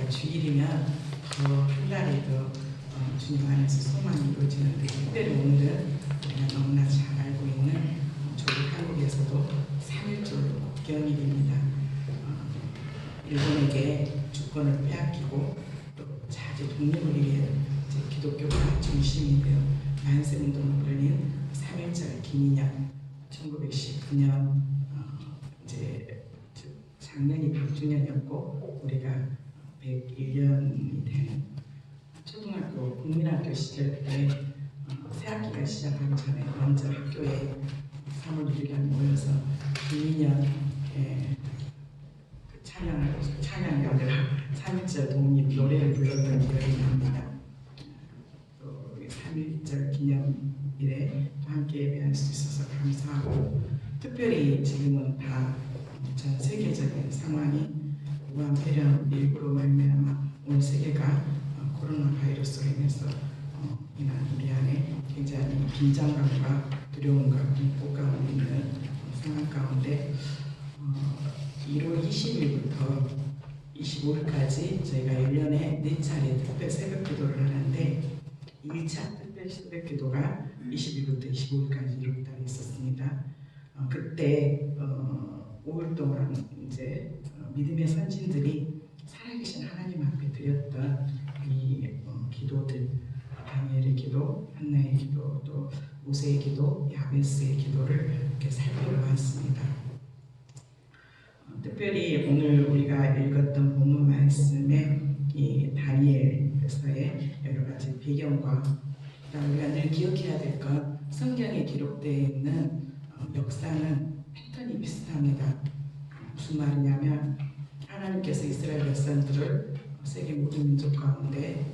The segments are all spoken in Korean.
우리가 주일이면 더 한 달이 더 주님 안에서 소망이 이루어지는데, 특별히 오늘은 우리가 너무나 잘 알고 있는 조국 한국에서도 3.1절 국경일입니다. 일본에게 주권을 빼앗기고 또 자주 독립을 위해 기독교가 중심이 되어 만세운동을 벌린 3.1절 기념 1919년 이제 작년이 100주년이었고 우리가 101년이 된 초등학교 국민학교 시절 때 새학기가 시작하기 전에 먼저 학교에 3월 6일날 모여서 기념 찬양이 아니라 3.1절 독립 노래를 불렀던 기억이 납니다. 또 3.1절 기념일에 또 함께 예배할 수 있어서 감사하고, 특별히 지금은 다 전 세계적인 상황이 우한 폐렴19로 말미암아 온 세계가 코로나 바이러스로 인해서 인한 우리 안에 굉장히 긴장감과 두려움과 공포 가운데 있는 상황 가운데 1월 20일부터 25일까지 저희가 1년에 4차례 특별 새벽 기도를 하는데, 1차 특별 새벽 기도가 20일부터 25일까지 이루어져 있었습니다. 그때 5일 동안 이제 믿음의 선진들이 살아계신 하나님 앞에 드렸던 이 기도들, 다니엘의 기도, 한나의 기도, 또 모세의 기도, 야베스의 기도를 이렇게 살펴보았습니다. 특별히 오늘 우리가 읽었던 본문 말씀에 이 다니엘서의 여러 가지 배경과 그다음에 우리가 늘 기억해야 될 것, 성경에 기록되어 있는 역사는 패턴이 비슷합니다. 무슨 말이냐면 하나님께서 이스라엘 백성들을 세계 모든 민족 가운데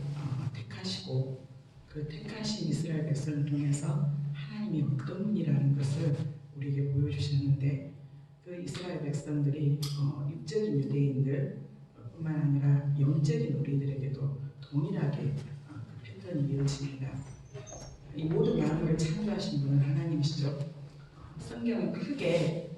택하시고, 그 택하신 이스라엘 백성을 통해서 하나님이 어떤 분이라는 것을 우리에게 보여주셨는데, 그 이스라엘 백성들이 육적인 유대인들 뿐만 아니라 영적인 우리들에게도 동일하게 그 패턴이 이어집니다. 이 모든 만물을 창조하신 분은 하나님이시죠. 성경은 크게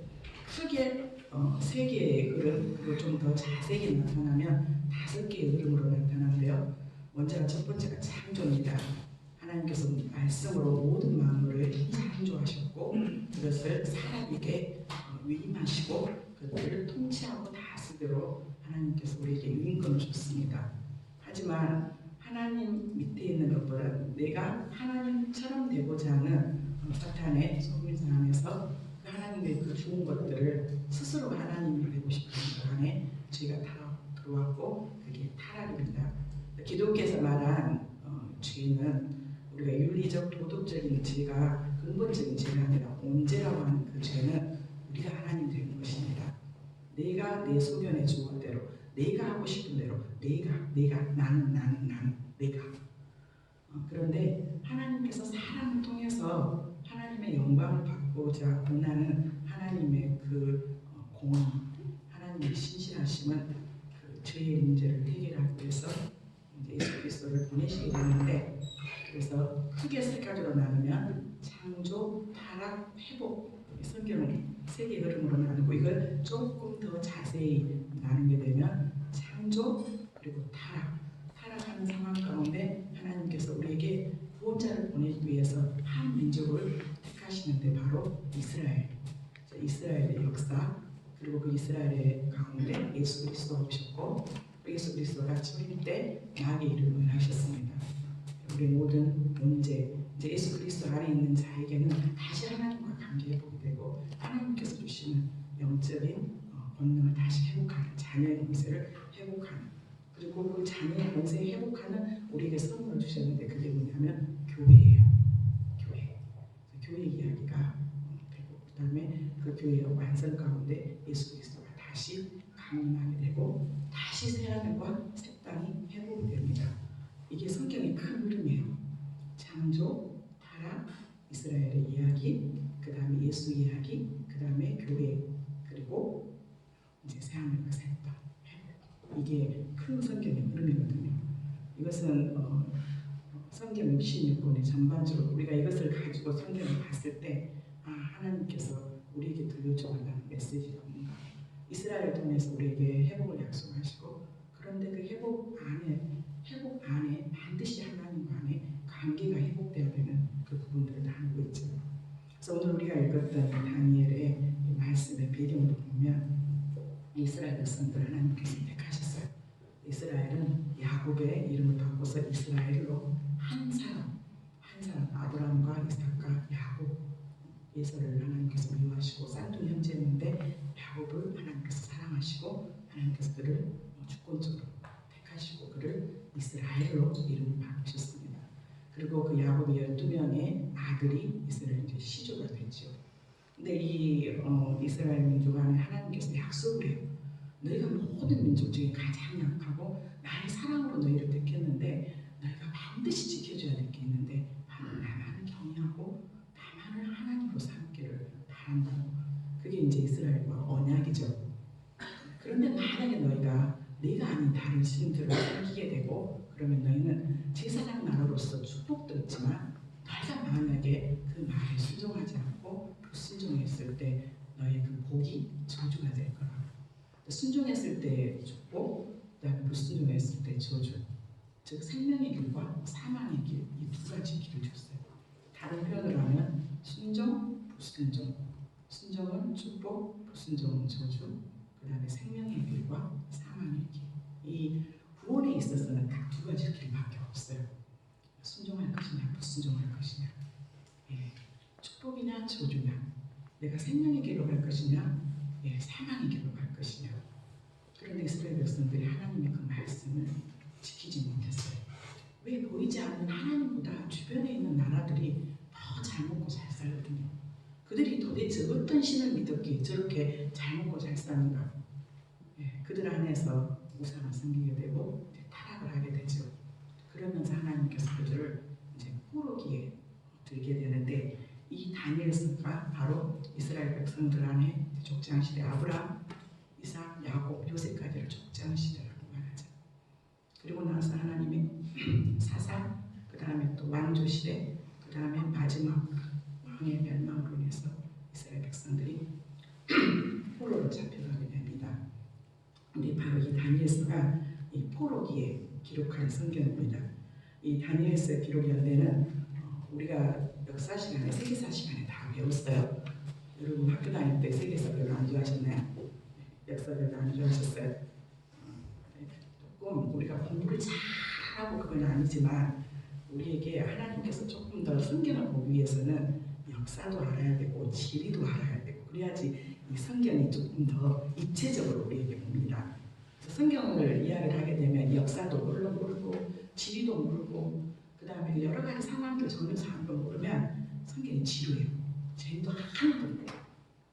세 개의 흐름, 그리고 좀 더 자세히 나타나면 5개의 흐름으로 나타나는데요. 먼저가 첫 번째가 창조입니다. 하나님께서 말씀으로 모든 만물을 창조하셨고, 그것을 사람에게 위임하시고 그들을 통치하고 다스리도록 하나님께서 우리에게 위임권을 줬습니다. 하지만 하나님 밑에 있는 것보다 내가 하나님처럼 되고자 하는 사탄의 속임수 안에서 그 하나님의 그 좋은 것들을 스스로 하나님이 되고 싶은 것 안에 죄가 다 들어왔고, 그게 타락입니다. 기독교에서 말한 죄는 우리가 윤리적 도덕적인 죄가 근본적인 죄가 아니라 온죄라고 하는 그 죄는 우리가 하나님 되는 것입니다. 내가 내 소견에 좋은 대로, 내가 하고 싶은 대로, 나는 내가. 그런데 하나님께서 사람을 통해서 하나님의 영광을 받고자 원하는 하나님의 그 공의, 하나님의 신실하심은 그 죄의 문제를 해결하기 위해서 이제 예수 그리스도를 보내시게 되는데, 그래서 크게 세 가지로 나누면 창조, 타락, 회복, 성경을 세 개의 흐름으로 나누고, 이걸 조금 더 자세히 나누게 되면 창조 그리고 타락하는 상황 가운데 하나님께서 우리에게 구원자를 보내기 위해서 한 민족을 택하시는데 바로 이스라엘의 역사, 그리고 그 이스라엘의 가운데 예수 그리스도가 오셨고, 예수 그리스도가 초림 때 나에게 이름을 하셨습니다. 우리 모든 문제, 이제 예수 그리스도 안에 있는 자에게는 다시 하나님과 관계 회복이 되고, 하나님께서 주시는 영적인 권능을 다시 회복하는, 자녀의 권세를 회복하는, 그리고 그 자녀의 권세 회복하는 우리에게 선물을 주셨는데, 그게 뭐냐면 교회예요. 교회 이야기가 되고, 그 다음에 그 교회의 완성 가운데 예수 그리스도가 다시 강림하게 되고, 다시 새하늘과 새 땅이 회복이 됩니다. 이게 성경의 큰 흐름이에요. 창조, 타락, 이스라엘의 이야기, 그 다음에 예수 이야기, 그 다음에 교회, 그리고 이제 새하늘과 새 땅. 이게 큰 성경의 흐름이거든요. 이것은 성경 66권의 전반적으로 우리가 이것을 가지고 성경을 봤을 때, 하나님께서 우리에게 들려주는 메시지가 뭔가, 이스라엘을 통해서 우리에게 회복을 약속하시고, 그런데 그 회복 그래서 오늘 우리가 읽었던 다니엘의 이 말씀의 배경을 보면 이스라엘 백성들 하나님께서 택하셨어요. 이스라엘은 야곱의 이름을 바꿔서 이스라엘로 한 사람 아브라함과 이삭과 야곱 예서를 하나님께서 미워하시고 쌍둥이 형제였는데 야곱을 하나님께서 사랑하시고 하나님께서 그를 주권적으로 택하시고 그를 이스라엘로 이름을 바꾸셨습니다. 그리고 그 야곱의 12명의 아들이 이스라엘 이제 시조가 됐죠. 근데 이 이스라엘 민족 안에 하나님께서 약속을 해요. 너희가 모든 민족 중에 가장 약하고 나의 사랑으로 너희를 택했는데 너희가 반드시 지켜줘야 될 게 있는데 바로 나만을 경외하고 나만을 하나님으로 삼기를 바란다고. 그게 이제 이스라엘과 언약이죠. 그런데 만약에 너희가 네가 아닌 다른 신들을 섬기게 되고 그러면 너희는 제사장 나라로서 축복도 있지만 너희가 만약에 그 말에 순종하지 않고 불순종했을 때 너희 그 복이 저주가 될 거라. 순종했을 때 축복, 그다음에 불순종했을 때 저주. 즉 생명의 길과 사망의 길, 이 두 가지 길을 줬어요. 다른 표현을 하면 순종, 불순종. 순종은 축복, 불순종은 저주. 그 다음에 생명의 길과 사망의 길. 이 구원에 있어서는 딱 두 가지 길밖에 없어요. 순종할 것이냐, 불순종할 것이냐. 예. 축복이냐, 저주냐. 내가 생명의 길로 갈 것이냐, 예, 사망의 길로 갈 것이냐. 그런데 이스라엘 백성들이 하나님의 그 말씀을 지키지 못했어요. 왜 보이지 않는 하나님보다 주변에 있는 나라들이 더 잘 먹고 잘 살거든요. 그들이 도대체 어떤 신을 믿었기에 저렇게 잘 먹고 잘 사는가. 예, 그들 안에서 우상을 섬기게 되고 타락을 하게 되죠. 그러면서 하나님께서 그들을 이제 포로기에 들게 되는데 이 다니엘서가 바로 이스라엘 백성들 안에 족장시대 아브라함, 이삭, 야곱, 요셉까지를 족장시대라고 말하죠. 그리고 나서 하나님의 사사, 그 다음에 또 왕조시대, 그 다음에 마지막 왕의 멸망으로 인해서 이스라엘 백성들이 포로로 잡혀가게 됩니다. 우리 바로 이 다니엘서가 이 포로기에 기록한 성경입니다. 이 다니엘서의 기록 연대는 우리가 역사 시간에 세계사 시간에 다 배웠어요. 여러분 학교 다닐 때 세계사 별로 안 좋아하셨나요? 역사 별로 안 좋아하셨어요? 조금 우리가 공부를 잘하고 그건 아니지만 우리에게 하나님께서 조금 더 성경을 보기 위해서는 역사도 알아야 되고 지리도 알아야 되고 그래야지 이 성경이 조금 더 입체적으로 우리에게 봅니다. 성경을 이해를 하게 되면 역사도 물론 모르고 지리도 모르고 그 다음에 여러 가지 상황들 전혀 한번 모르면 성경이 지루해요. 재미도 하나도 없고.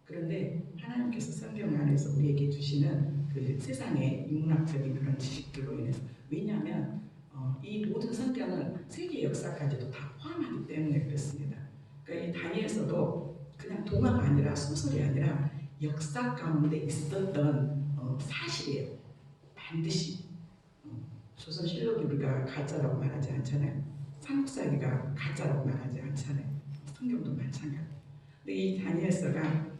그런데 하나님께서 성경 안에서 우리에게 주시는 그 세상의 인문학적인 그런 지식들로 인해서 왜냐하면 이 모든 성경은 세계 역사까지도 다 포함하기 때문에 그렇습니다. 그러니까 이 다니엘서도 그냥 동화가 아니라 소설이 아니라 역사 가운데 있었던 사실이에요. 반드시 조선실록이 우리가 가짜라고 말하지 않잖아요. 삼국사기가 가짜라고 말하지 않잖아요. 성경도 마찬가지. 근데 이 다니엘서가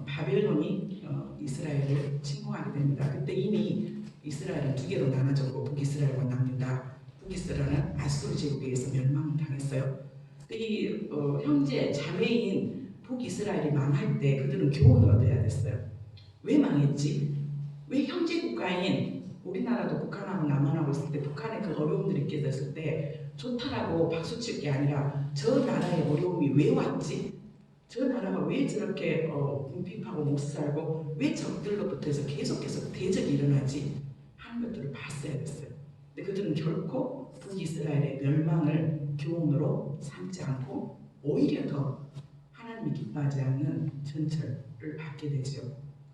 바벨론이 이스라엘을 침공하게 됩니다. 그때 이미 이스라엘은 두 개로 나눠졌고 북이스라엘과 남유다. 북이스라엘은 아수르 제국에 의해서 멸망을 당했어요. 이 형제 자매인 북이스라엘이 망할 때 그들은 교훈을 얻어야 됐어요. 왜 망했지? 왜 형제 국가인 우리나라도 북한하고 남한하고 있을 때 북한에 그 어려움들이 있게 때 좋다라고 박수칠 게 아니라 저 나라의 어려움이 왜 왔지? 저 나라가 왜 저렇게 궁핍하고 못 살고 왜 적들로부터 계속해서 대적이 일어나지? 하는 것들을 봤어야 됐어요. 근데 그들은 결코 북이스라엘의 멸망을 교훈으로 삼지 않고 오히려 더 하나님이 기뻐하지 않는 전철을 받게 되죠.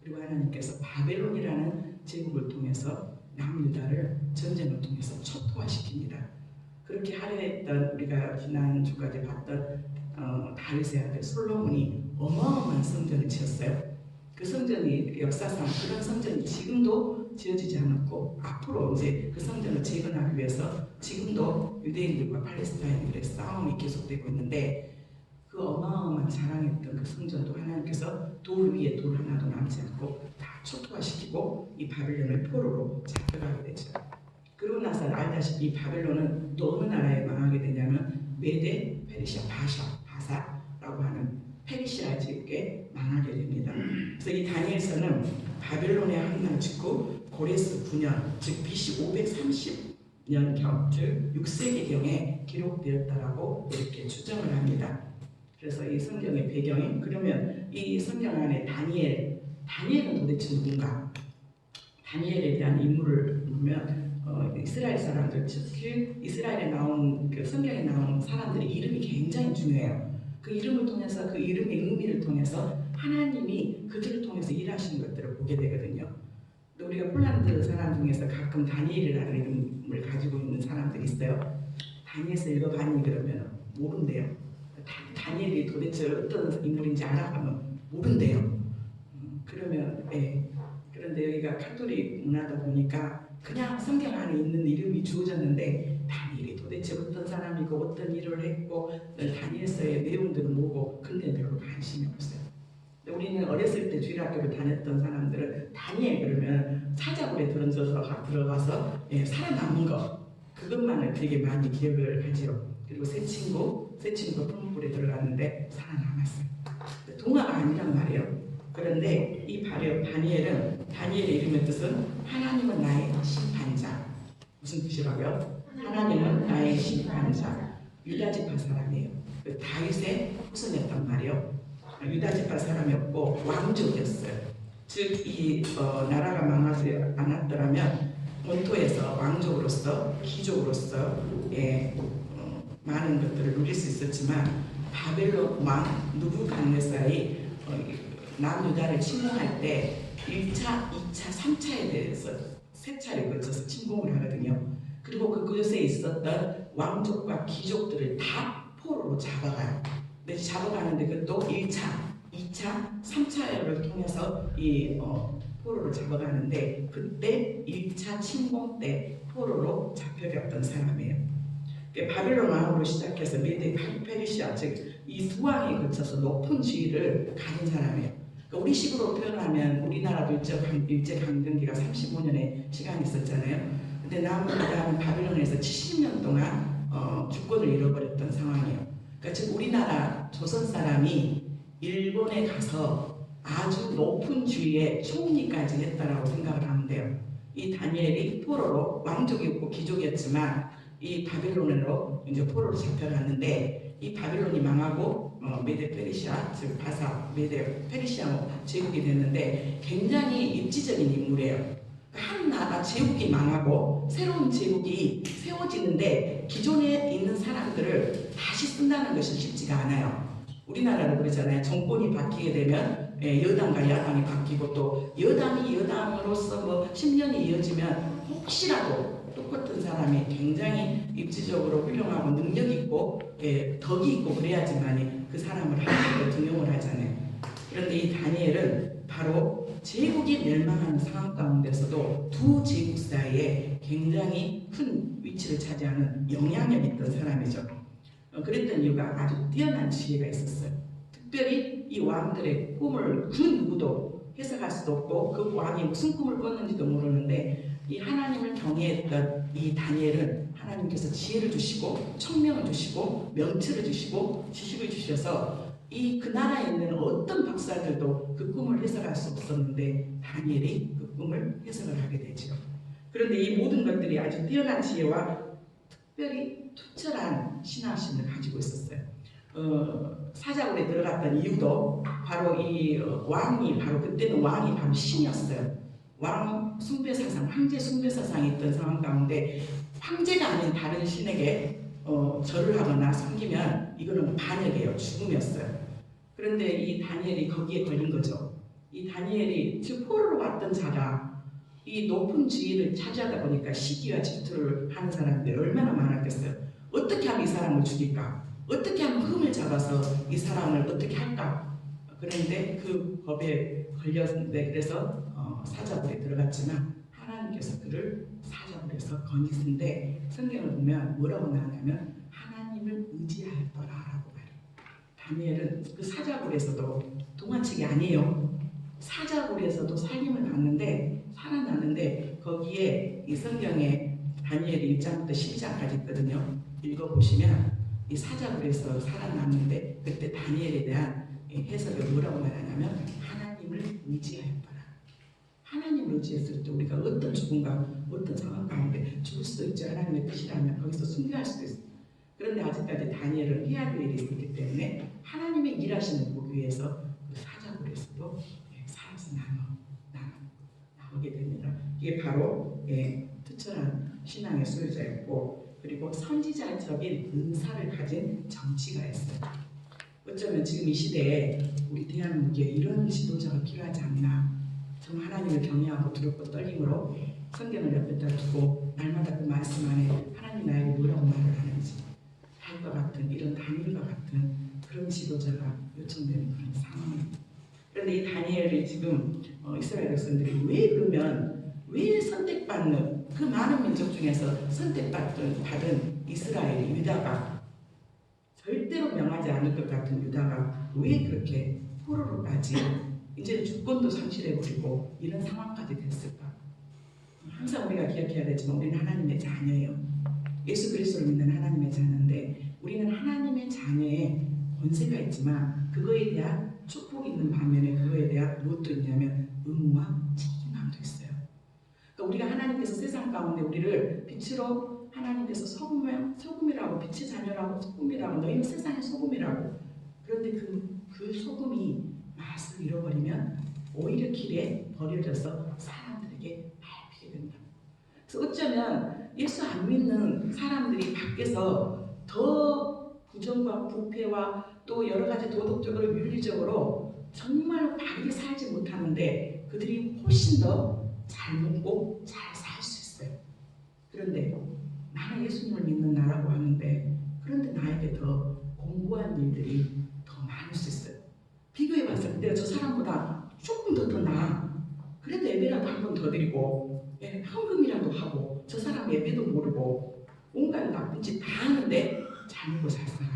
그리고 하나님께서 바벨론이라는 제국을 통해서 남유다를 전쟁을 통해서 초토화시킵니다. 그렇게 하려 했던 우리가 지난주까지 봤던 다윗의 아들 솔로몬이 어마어마한 성전을 지었어요. 그 성전이 역사상 그런 성전이 지금도 지어지지 않았고 앞으로 이제 그 성전을 재건하기 위해서 지금도 유대인들과 팔레스타인들의 싸움이 계속되고 있는데 그 어마어마한 자랑했던 그 성전도 하나님께서 돌 위에 돌 하나도 남지 않고 다 초토화시키고 이 바벨론을 포로로 잡혀가게 되죠. 그러고 나서 알다시피 바벨론은 또 어느 나라에 망하게 되냐면 메데, 페르시아, 바사라고 하는 페르시아에게 망하게 됩니다. 그래서 이 다니엘서는 바벨론의 함락 직후 고레스 9년, 즉 BC 530년경, 즉 6세기경에 기록되었다라고 이렇게 추정을 합니다. 그래서 이 성경의 배경이, 그러면 이 성경 안에 다니엘은 도대체 누군가? 다니엘에 대한 인물을 보면 이스라엘 사람들, 특히 이스라엘에 나온 그 성경에 나온 사람들의 이름이 굉장히 중요해요. 그 이름을 통해서, 그 이름의 의미를 통해서 하나님이 그들을 통해서 일하시는 것들을 보게 되거든요. 또 우리가 폴란드 사람 중에서 가끔 다니엘이라는 이름을 가지고 있는 사람들이 있어요. 다니엘서 읽어봤니? 그러면 모른대요. 다니엘이 도대체 어떤 인물인지 알아가면 모른대요. 그러면 그런데 여기가 카톨릭 문화다 보니까 그냥 성경 안에 있는 이름이 주어졌는데 다니엘이 도대체 어떤 사람이고 어떤 일을 했고 다니엘서의 내용들은 뭐고, 근데 별로 관심이 없어요. 우리는 어렸을 때 주일학교를 다녔던 사람들은 다니엘 그러면 사자굴에 들어가서 살아남은 거, 그것만을 되게 많이 기억을 하죠. 그리고 새 친구 풀물불에 들어갔는데 살아남았어요. 동화가 아니란 말이에요. 그런데 이 다니엘의 이름의 뜻은 하나님은 나의 심판자. 무슨 뜻이라고요? 하나님은 나의 심판자. 유다지파 사람이에요. 다윗의 후손이었단 말이에요. 유다지파 사람이었고 왕족이었어요. 즉 이 나라가 망하지 않았더라면 본토에서 왕족으로서, 귀족으로서 많은 것들을 누릴 수 있었지만 바벨론 왕 느부갓네살이 남유다를 침공할 때 1차, 2차, 3차에 대해서 3차례 거쳐서 침공을 하거든요. 그리고 그곳에 있었던 왕족과 귀족들을 다 포로로 잡아가요. 근데 잡아가는데 그것도 1차, 2차, 3차를 통해서 이 포로를 잡아가는데, 그때 1차 침공 때 포로로 잡혀갔던 사람이에요. 바벨론 왕으로 시작해서 메데 페르시아, 즉 이 두 왕에 거쳐서 높은 지위를 가진 사람이에요. 그러니까 우리식으로 표현하면 우리나라도 일제 강점기가 35년의 시간이 있었잖아요. 근데 남유다는 바벨론에서 70년 동안 주권을 잃어버렸던 상황이에요. 그러니까 즉 우리나라 조선 사람이 일본에 가서 아주 높은 지위의 총리까지 했다라고 생각을 하면 돼요. 이 다니엘이 포로로, 왕족이었고 귀족이었지만 이 바벨론으로 이제 포로로 잡혀갔는데, 이 바벨론이 망하고 메데 페르시아, 즉 메데 페르시아 제국이 됐는데 굉장히 입지적인 인물이에요. 한 나라 제국이 망하고 새로운 제국이 세워지는데 기존에 있는 사람들을 다시 쓴다는 것이 쉽지가 않아요. 우리나라도 그러잖아요. 정권이 바뀌게 되면 여당과 야당이 바뀌고, 또 여당이 여당으로서 뭐 10년이 이어지면 혹시라도 똑같은 사람이 굉장히 입지적으로 훌륭하고 능력 있고 덕이 있고 그래야지만 그 사람을 하나님께 등용을 하잖아요. 그런데 이 다니엘은 바로 제국이 멸망하는 상황 가운데서도 두 제국 사이에 굉장히 큰 위치를 차지하는 영향력 있던 사람이죠. 그랬던 이유가 아주 뛰어난 지혜가 있었어요. 특별히 이 왕들의 꿈을 그 누구도 해석할 수도 없고, 그 왕이 무슨 꿈을 꿨는지도 모르는데, 이 하나님을 경외했던 이 다니엘은 하나님께서 지혜를 주시고 청명을 주시고 명철을 주시고 지식을 주셔서 그 나라에 있는 어떤 박사들도 그 꿈을 해석할 수 없었는데 다니엘이 그 꿈을 해석을 하게 되죠. 그런데 이 모든 것들이 아주 뛰어난 지혜와 특별히 투철한 신앙심을 가지고 있었어요. 사자굴에 들어갔던 이유도 바로 이 왕이, 바로 그때는 왕이 바로 신이었어요. 왕 숭배 사상, 황제 숭배 사상이 있던 상황 가운데 황제가 아닌 다른 신에게 절을 하거나 섬기면 이거는 반역이에요. 죽음이었어요. 그런데 이 다니엘이 거기에 걸린 거죠. 이 다니엘이 즉 포로로 왔던 자가 이 높은 지위를 차지하다 보니까 시기와 질투를 하는 사람들이 얼마나 많았겠어요. 어떻게 하면 이 사람을 죽일까? 어떻게 하면 흠을 잡아서 이 사람을 어떻게 할까? 그런데 그 법에 걸렸는데, 그래서 사자굴에 들어갔지만 하나님께서 그를 사자굴에서 건지신데, 성경을 보면 뭐라고 나오냐면 하나님을 의지하였더라라고 말해요. 다니엘은 그 사자굴에서도 동화책이 아니에요. 사자굴에서도 살림을 받는데 살아났는데, 거기에 이 성경에 다니엘 1장부터 12장까지 있거든요. 읽어보시면 이 사자굴에서 살아났는데 그때 다니엘에 대한 해석을 뭐라고 말하냐면 하나님을 의지하였더라. 하나님을 의지했을 때 우리가 어떤 죽음과 어떤 상황 가운데 죽을 수도 있죠. 하나님의 뜻이라면 거기서 순교할 수도 있어요. 그런데 아직까지 다니엘은 해야 될 일이 있었기 때문에 하나님의 일하시는 그 위에서 그 사자굴에서도 살아서 나오게 됩니다. 이게 바로 투철한 신앙의 소유자였고, 그리고 선지자적인 은사를 가진 정치가였어요. 어쩌면 지금 이 시대에 우리 대한민국에 이런 지도자가 필요하지 않나. 정말 하나님을 경외하고 두렵고 떨림으로 성경을 옆에다 두고 날마다 그 말씀 안에 하나님 나에게 뭐라고 말을 하는지 할 것 같은, 이런 다니엘과 같은 그런 지도자가 요청되는 그런 상황입니다. 그런데 이 다니엘이 지금 이스라엘 백성들이 왜 선택받는, 그 많은 민족 중에서 선택받은 이스라엘 유다가, 절대로 명하지 않을 것 같은 유다가 왜 그렇게 포로로까지 이제 주권도 상실해버리고 이런 상황까지 됐을까? 항상 우리가 기억해야 되지만 우리는 하나님의 자녀예요. 예수 그리스도를 믿는 하나님의 자녀인데, 우리는 하나님의 자녀의 권세가 있지만 그거에 대한 축복이 있는 반면에 그거에 대한 무엇도 있냐면 의무와 책임감도 있어요. 그러니까 우리가 하나님께서 세상 가운데 우리를 빛으로, 하나님께서 소금이라고, 빛의 자녀라고, 소금이라고, 너희는 세상의 소금이라고. 그런데 그 소금이 맛을 잃어버리면 오히려 길에 버려져서 사람들에게 밟히게 된다. 그래서 어쩌면 예수 안 믿는 사람들이 밖에서 더 부정과 부패와 또 여러 가지 도덕적으로 윤리적으로 정말 바르게 살지 못하는데 그들이 훨씬 더 잘 먹고 잘 살 수 있어요. 그런데 나는 예수님을 믿는 나라고 하는데, 그런데 나에게 더 공고한 일들이 더 많을 수 있어요. 비교해봤을 때 내가 저 사람보다 조금 더 나아. 그래도 예배라도 한 번 더 드리고 헌금이라도 하고, 저 사람 예배도 모르고 온갖 나쁜 짓 다 하는데 잘 먹고 잘 살아.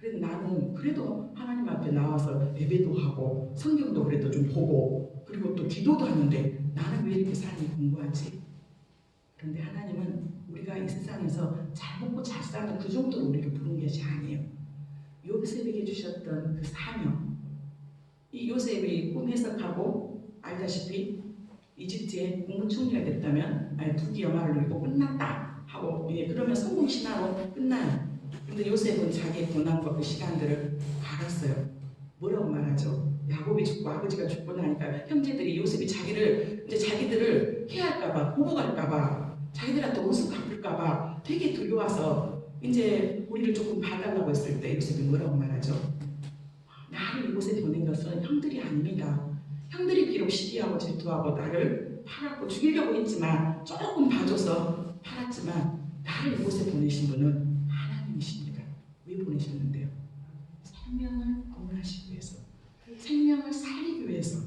그래도 나는 그래도 하나님 앞에 나와서 예배도 하고 성경도 그래도 좀 보고 그리고 또 기도도 하는데 나는 왜 이렇게 삶이 공고하지? 그런데 하나님은 우리가 이 세상에서 잘 먹고 잘 사는 그 정도로 우리를 부른 것이 아니에요. 요셉에게 주셨던 그 사명, 이 요셉이 꿈 해석하고 알다시피 이집트의 국무총리가 됐다면 두기 여마를 누리고 끝났다 하고 그러면 성공 신화로 끝나요. 근데 요셉은 자기의 고난과 그 시간들을 알았어요. 뭐라고 말하죠? 야곱이 죽고 아버지가 죽고 나니까 형제들이 요셉이 자기들을 해할까봐, 보복할까봐, 자기들한테 원수 갚을까봐 되게 두려워서 이제 우리를 조금 봐달라고 했을 때 요셉이 뭐라고 말하죠? 나를 이곳에 보낸 것은 형들이 아닙니다. 형들이 비록 시기하고 질투하고 나를 팔았고 죽이려고 했지만, 조금 봐줘서 팔았지만 나를 이곳에 보내신 분은 하나님이십니다. 왜 보내셨는데요? 생명을 구원하시기 위해서, 생명을 살리기 위해서.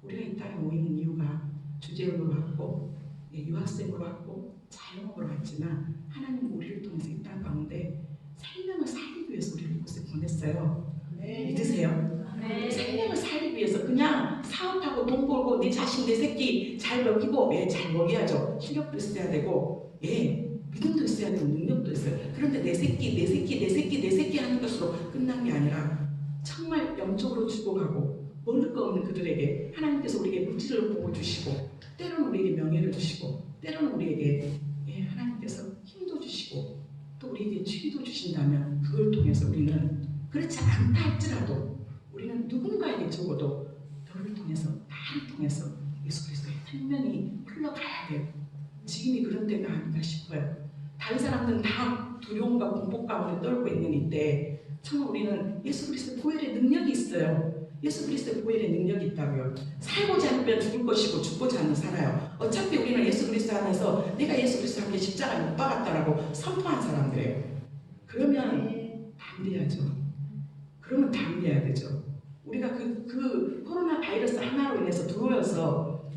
우리가 이 땅에 모이는 이유가 주재원으로 왔고 유학생으로 왔고 자영업으로 왔지만 하나님 우리를 통해서 이 땅 가운데 생명을 살리기 위해서 우리를 이곳에 보냈어요. 네. 믿으세요? 네. 생명을 살리기 위해서 그냥 사업하고 돈 벌고 내 자식 내 새끼 잘 먹이고 잘 먹여야죠. 실력도 있어야 되고 믿음도 있어야 되고 능력도 있어요. 그런데 내 새끼 하는 것으로 끝난 게 아니라 정말 영적으로 죽어가고 먹을 거 없는 그들에게 하나님께서 우리에게 물질을 부어주시고, 때로는 우리에게 명예를 주시고, 때로는 우리에게 하나님께서 힘도 주시고 또 우리에게 취도 주신다면 그걸 통해서 우리는, 그렇지 않다 할지라도 우리는 누군가에게 적어도 너를 통해서, 나를 통해서 예수 그리스도의 생명이 흘러가야 돼요. 지금이 그런 때가 아닌가 싶어요. 다른 사람들은 다 두려움과 공포 가운데 떨고 있는 이때 정말 우리는 예수 그리스도의 보혈의 능력이 있어요. 예수 그리스도의 보혈의 능력이 있다고요. 살고자 하면 죽을 것이고 죽고자 하면 살아요. 어차피 우리는 예수 그리스도 안에서 내가 예수 그리스도 함께 십자가에 못 박았다라고 선포한 사람들이에요. 그러면 담대하죠. 그러면 담대해야 되죠. 우리가 그 코로나 바이러스 하나로 인해서 두려워서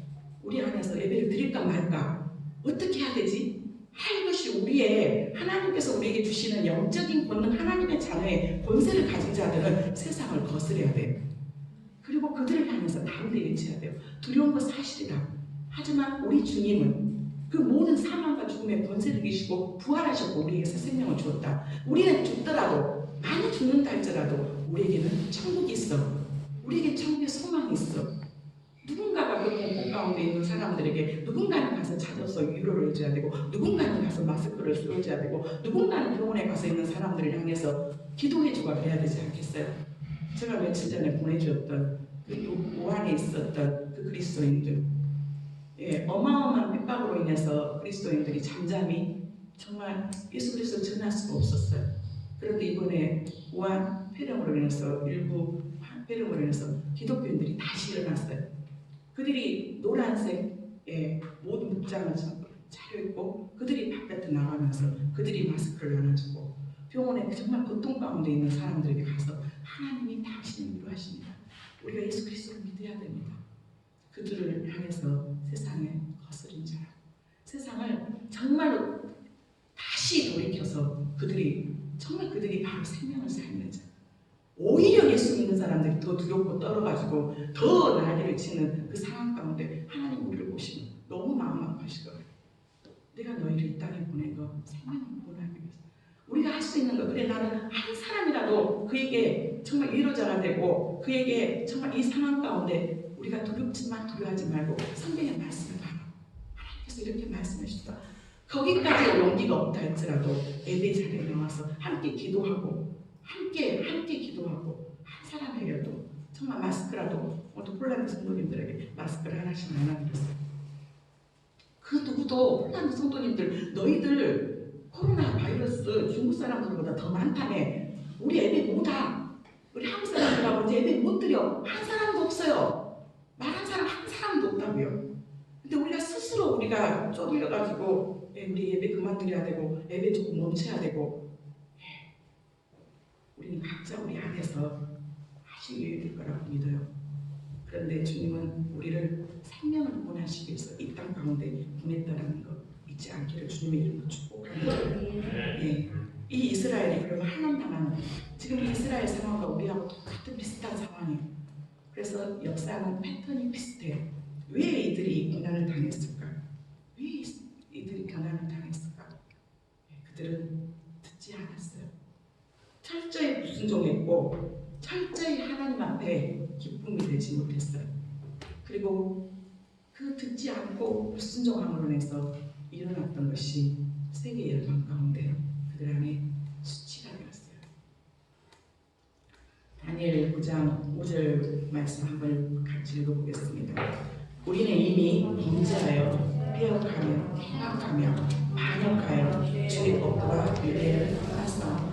우리 안에서 예배를 드릴까 말까 어떻게 해야 되지? 할 것이 우리의, 하나님께서 우리에게 주시는 영적인 권능, 하나님의 자녀의 권세를 가진 자들은 세상을 거스려야 돼요. 그리고 그들을 향해서 담대히 외쳐야 돼요. 두려운 건 사실이다. 하지만 우리 주님은 그 모든 사망과 죽음의 권세를 이기시고 부활하셨고 우리에게 새 생명을 주었다. 우리는 죽더라도 많이 죽는다 할지라도 우리에게는 천국이 있어. 우리에게 천국의 소망이 있어. 누군가가 그 공포 가운데 있는 사람들에게 누군가는 가서 찾아서 위로를 해줘야 되고, 누군가는 가서 마스크를 씌워줘야 되고, 누군가는 병원에 가서 있는 사람들을 향해서 기도해주고 그래야 되지 않겠어요? 제가 며칠 전에 보내주었던 그 우한에 있었던 그 그리스도인들, 예, 어마어마한 핍박으로 인해서 그리스도인들이 잠잠히 정말 예수 그리스도를 전할 수가 없었어요. 그런데 이번에 우한 폐렴으로 인해서 일부 폐렴으로 인해서 기독교인들이 다시 일어났어요. 그들이 노란색 모든 복장을 차려입고 그들이 바깥에 나가면서 그들이 마스크를 나눠주고 병원에 정말 고통 가운데 있는 사람들에게 가서 하나님이 당신을 위로하십니다. 우리가 예수 그리스도를 믿어야 됩니다. 그들을 향해서 세상에 거스린 자라, 세상을 정말로 다시 돌이켜서 그들이 바로 생명을 살리는 자, 오히려 예수 믿는 사람들이 더 두렵고 떨어가지고 더 난리를 치는 그 상황 가운데 하나님 우리를 보시면 너무 마음 아파하시더라고요. 내가 너희를 이 땅에 보낸 거 생명을 구원하기 위해서. 우리가 할 수 있는 거, 그래 나는 한 사람이라도 그에게 정말 위로자가 되고 그에게 정말 이 상황 가운데 우리가 두렵지만 두려워하지 말고 성경의 말씀을 봐라. 하나님께서 이렇게 말씀해 주시다. 거기까지 용기가 없다 할지라도 예배 자리에 나와서 함께 기도하고 함께 기도하고 한 사람에게도 정말 마스크라도, 오늘 폴란드 성도님들에게 마스크를 하나씩 나눠드렸어요. 그 누구도 폴란드 성도님들 너희들 코로나 바이러스 중국 사람들보다 더 많다며, 우리 예배 못하, 우리 한국 사람들하고 예배 못 드려, 한 사람도 없어요. 말한 사람 한 사람도 없다고요. 근데 우리가 스스로 우리가 쪼들려가지고 우리 예배 그만드려야 되고 예배 조금 멈춰야 되고, 우리는 각자 우리 안에서 하시게 될 거라고 믿어요. 그런데 주님은 우리를 생명을 구원하시기 위해서 이 땅 가운데 보냈다라는 거 잊지 않기를 주님의 이름으로 축복합니다. 예. 이 이스라엘이 그러면 한원당하는, 지금 이 이스라엘 상황과 우리하고 똑같은 비슷한 상황이에요. 그래서 역사는 패턴이 비슷해. 왜 이들이 고난을 당했을까? 왜 이들이 고난을 당했을까? 그들은 듣지 않았어요. 철저히 불순종했고 철저히 하나님 앞에 기쁨이 되지 못했어요. 그리고 그 듣지 않고 불순종함으로 인해서 일어났던 것이 세계 열방 가운데 그들 안에 수치가 되었어요. 다니엘 9장 5절 말씀 한번 같이 읽어보겠습니다. 우리는 이미 범죄하여 빼앗가며 행악하며 반역하여 주의 법과 윤례를 떠났어.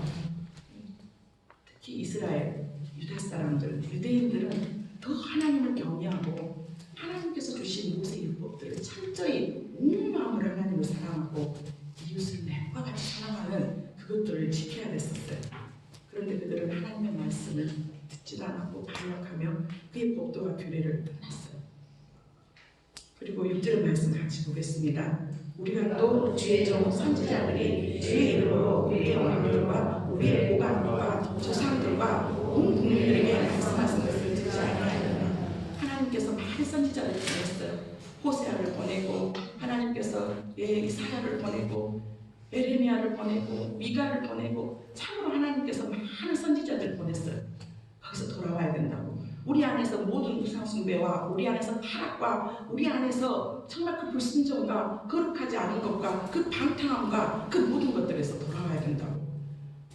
특히 이스라엘 유다 사람들, 유대인들은 더 하나님을 경외하고 하나님께서 주신 모세 율법들을 철저히 온 마음으로 하나님을 사랑하고 이웃을 내과 같이 사랑하는 그것들을 지켜야 됐었어요. 그런데 그들은 하나님의 말씀을 듣지도 않고 반역하며 그의 법도와 규례를 떠났어요. 그리고 6절 말씀 같이 보겠습니다. 우리가 또 주의 종 선지자들이 주의 이름으로 우리의 왕들과 우리의 고관과 조상들과 온 국민들에게 말씀하신 것을 듣지 아니하였느냐. 하나님께서 많은 선지자를 보냈어요. 호세아를 보내고 하나님께서 이사야를 보내고 에레미야를 보내고 미가를 보내고 참으로 하나님께서 많은 선지자들을 보냈어요. 거기서 돌아와야 된다고. 우리 안에서 모든 우상숭배와 우리 안에서 타락과 우리 안에서 정말 그 불순종과 거룩하지 않은 것과 그 방탕함과 그 모든 것들에서 돌아와야 된다고.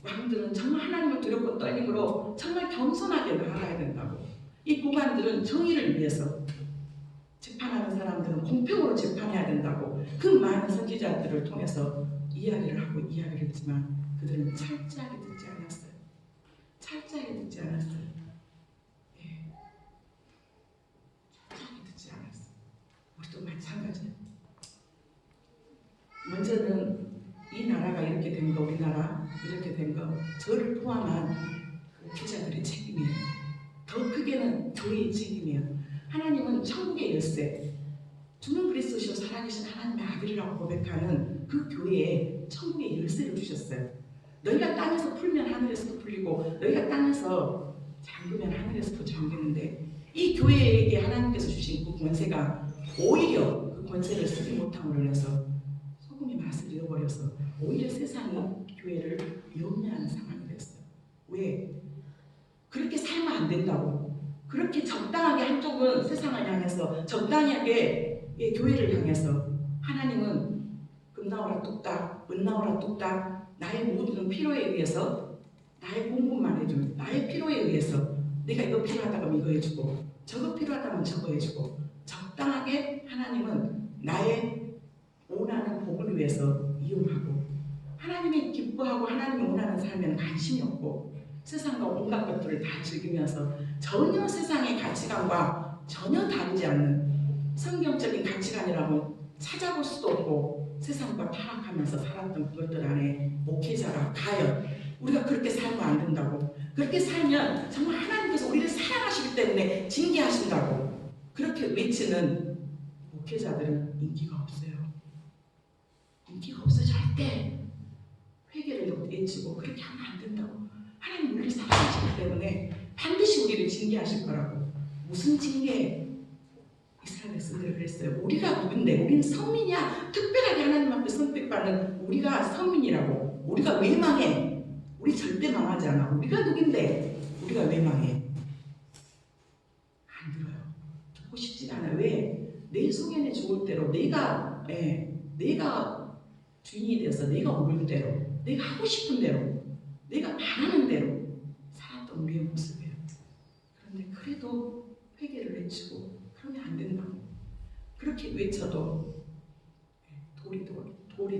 왕들은 정말 하나님을 두렵고 떨림으로 정말 겸손하게 나아가야 된다고. 이 고관들은 정의를 위해서, 재판하는 사람들은 공평으로 재판해야 된다고. 그 많은 선지자들을 통해서 이야기를 하고 이야기를 했지만 그들은 철저하게 듣지 않았어요. 철저하게 듣지 않았어요. 우리도 마찬가지예요. 먼저는 이 나라가 이렇게 된 거, 우리나라 이렇게 된 거, 저를 포함한 목회자들의 책임이에요. 더 크게는 교회의 책임이에요. 하나님은 천국의 열쇠, 주는 그리스도시요 살아계신 하나님의 아들이라고 고백하는 그 교회에 천국의 열쇠를 주셨어요. 너희가 땅에서 풀면 하늘에서도 풀리고 너희가 땅에서 잠그면 하늘에서도 잠기는데, 이 교회에게 하나님께서 주신 그 권세가 오히려 그 권세를 쓰지 못함으로 인해서 소금이 맛을 잃어버려서 오히려 세상이 교회를 위험해하는 상황이 됐어요. 왜? 그렇게 살면 안 된다고. 그렇게 적당하게 한쪽은 세상을 향해서 적당하게 교회를 향해서 하나님은 금 나오라 뚝딱 은 나오라 뚝딱 나의 모든 필요에 의해서 나의 공급만 해주면 나의 필요에 의해서 내가 이거 필요하다면 이거 해주고 저거 필요하다면 저거 해주고 적당하게 하나님은 나의 원하는 복을 위해서 이용하고 하나님이 기뻐하고 하나님이 원하는 삶에는 관심이 없고 세상과 온갖 것들을 다 즐기면서 전혀 세상의 가치관과 전혀 다르지 않는 성경적인 가치관이라고 찾아볼 수도 없고 세상과 타락하면서 살았던 그것들 안에 목회자가 과연 우리가 그렇게 살면 안 된다고 그렇게 살면 정말 하나님께서 우리를 사랑하시기 때문에 징계하신다고 그렇게 외치는 목회자들은 인기가 없어요. 인기가 없어 절대. 회개를 외치고 그렇게 하면 안 된다고. 하나님 우리를 사랑하시기 때문에 반드시 우리를 징계하실 거라고. 무슨 징계? 이스라엘 백성들이 그랬어요. 우리가 누군데? 우리는 선민이야. 특별하게 하나님 앞에 선택받는 우리가 선민이라고. 우리가 왜 망해? 우리 절대 망하지 않아. 우리가 누군데? 우리가 왜 망해? 안 들어요. 듣고 싶지 않아. 왜? 내 소견에 좋을 대로 내가 주인이 되어서 내가 오를 대로 내가 하고 싶은 대로 내가 바라는 대로 살았던 우리의 모습이에요. 그런데 그래도 회개를 외치고 그러면 안 된다고. 그렇게 외쳐도 돌이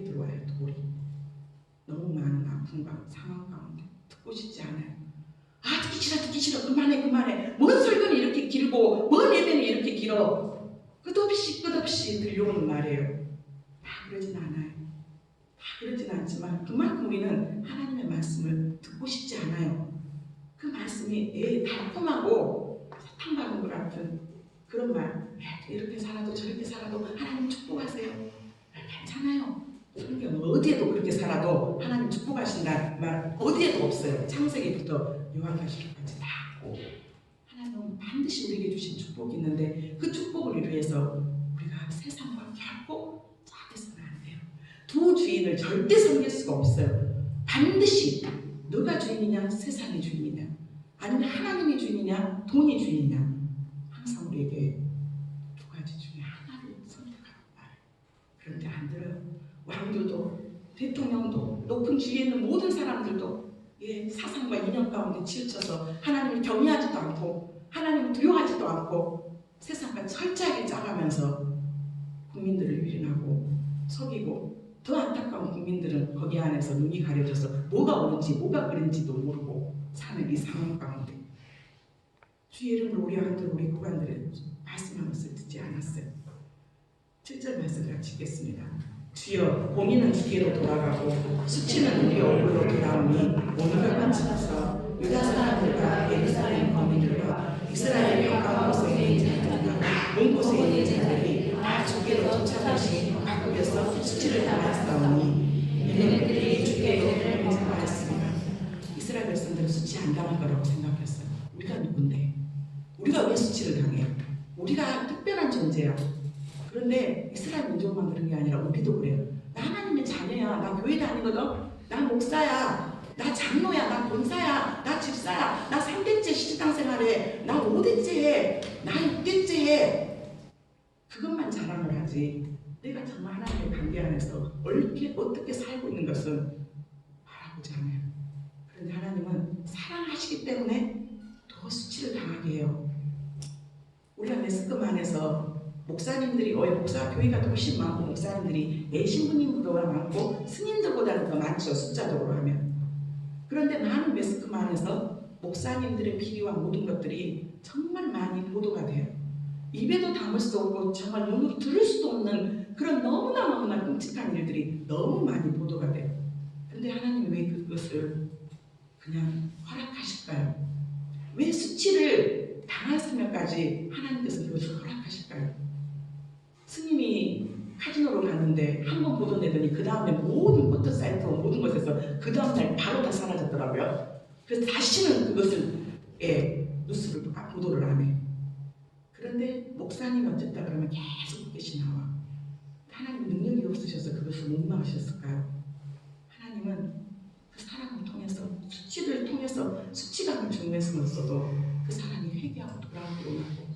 들어와요. 돌이. 너무 많은 아픔과 상황 가운데 듣고 싶지 않아요. 아 듣기 싫어 그만해 뭔 설교는 이렇게 길고 뭔 예배는 이렇게 길어. 끝없이 들려오는 말이에요. 다 그러진 않아요. 다 그러진 않지만 그만큼 우리는 하나님의 말씀을 듣고 싶지 않아요. 그 말씀이 달콤하고 사탕 바른 것 같은 그런 말. 이렇게 살아도 저렇게 살아도 하나님 축복하세요. 괜찮아요. 성경 어디에도 그렇게 살아도 하나님 축복하신다는 말 어디에도 없어요. 창세기부터 요한계시록까지 다. 하나님은 반드시 우리에게 주신 축복이 있는데 그 축복을 위해서 우리가 세상과 결코 짝해서는 안 돼요. 두 주인을 절대 섬길 수가 없어요. 반드시 너가 주인이냐 세상이 주인이냐 아니면 하나님이 주인이냐 돈이 주인이냐 항상 우리에게 두 가지 중에 하나를 선택하라고 말해요. 그런데 안 들어요. 왕들도 대통령도 높은 지위에 있는 모든 사람들도 사상과 이념 가운데 치우쳐서 하나님을 경외하지도 않고 하나님을 두려워하지도 않고 세상과 철저하게 짜가면서 국민들을 유린하고 속이고 더 안타까운 국민들은 거기 안에서 눈이 가려져서 뭐가 옳은지 뭐가 그른지도 모르고 사는 이 상황 가운데 주의 이름으로 우리 왕들 우리 국왕들은 말씀하는 것을 듣지 않았어요. 7절 말씀 같이 읽겠습니다. 주여 공의는 주께로 돌아가고 수치는 우리 얼굴로 돌아오니 오늘과 같이 가서 유다 사람들과 예루살렘 거민들과 이스라엘 평강 곳에 있는 자들과 온 곳에 있는 자들이 다 주께로 쫓아가시 바꾸려서 수치를 당하였사오니 얘네들이 주께로 쫓아가였습니다. 이스라엘 백성들은 수치 안 당할 거라고 생각했어요. 우리가 누군데? 우리가 왜 수치를 당해? 우리가 특별한 존재야. 그런데 이스라엘 민족만 그런 게 아니라 우리도 그래요. 나 하나님의 자녀야. 나 교회 다니거든. 나 목사야. 나 장로야. 나 본사야. 나 집사야. 나 3대째 시집장 생활해. 나 5대째 해. 나 6대째 해. 그것만 자랑을 하지. 내가 정말 하나님의 관계 안에서 어떻게 살고 있는 것은 바라보지 않아요. 그런데 하나님은 사랑하시기 때문에 더 수치를 당하게 해요. 우리가 메스컴 안에서 목사님들이 목사 교회가 훨씬 많고 목사님들이 신부님보다 많고 스님들보다는 더 많죠. 숫자적으로 하면. 그런데 많은 메스컴 안에서 목사님들의 비리와 모든 것들이 정말 많이 보도가 돼요. 입에도 담을 수 없고 정말 눈으로 들을 수도 없는 그런 너무나 끔찍한 일들이 너무 많이 보도가 돼요. 그런데 하나님이 왜 그것을 그냥 허락하실까요? 왜 수치를 당했으면까지 하나님께서 그것을 허락하실까요? 스님이 카지노를 갔는데 한 번 보도내더니 그 다음에 모든 포털 사이트 모든 곳에서 그 다음날 바로 다 사라졌더라고요. 그래서 다시는 그것을 뉴스를 보도를 안 해. 그런데 목사님이 어쨌다 그러면 계속 그것이 나와. 하나님 능력이 없으셔서 그것을 못 막으셨을까요? 하나님은 그 사람 사람을 통해서 수치를 통해서 수치감을 주면서도 그 사람이 회개하고 돌아오기로 하고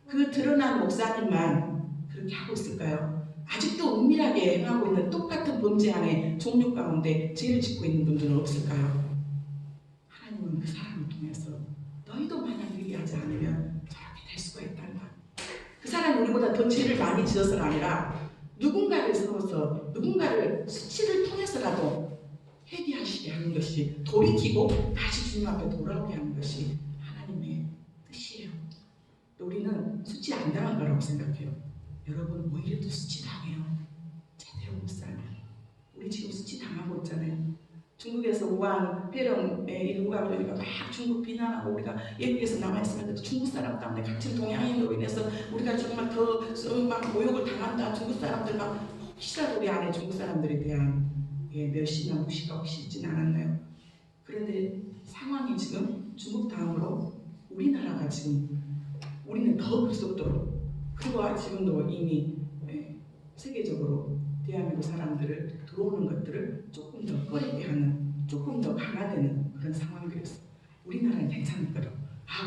그 드러난 목사님만 그렇게 하고 있을까요? 아직도 은밀하게 행하고 있는 똑같은 범죄 안에 종류 가운데 죄를 짓고 있는 분들은 없을까요? 하나님은 그 사람을 통해서 너희도 만약 회개하지 않으면 저렇게 될 수가 있단다. 그 사람이 우리보다 더 죄를 많이 지어서가 아니라 누군가를 세워서 누군가를 수치를 통해서라도 회개하시게 하는 것이 돌이키고 다시 주님 앞에 돌아오게 하는 것이 하나님의 뜻이에요. 우리는 수치 안 당한 거라고 생각해요. 여러분 오히려 더 수치 당해요. 제대로 못 살면. 우리 지금 수치 당하고 있잖아요. 중국에서 우한 폐렴에 일부가 그러니까 막 중국 비난하고 우리가 예국에서 남아있으면 중국 사람 때문에 같은 동양인으로 인해서 우리가 정말 더 막 모욕을 당한다. 중국 사람들 막 혹시라도 우리 안에 중국 사람들에 대한 멸시나 무시가 혹시 있진 않았나요? 그런데 상황이 지금 중국 다음으로 우리나라가 지금 우리는 더 그 속도로 그리고 지금도 이미 세계적으로 대한민국 사람들을 들어오는 것들을 조금 더 꺼리게 하는 조금 더 강화되는 그런 상황들이었어요. 우리나라는 괜찮거든.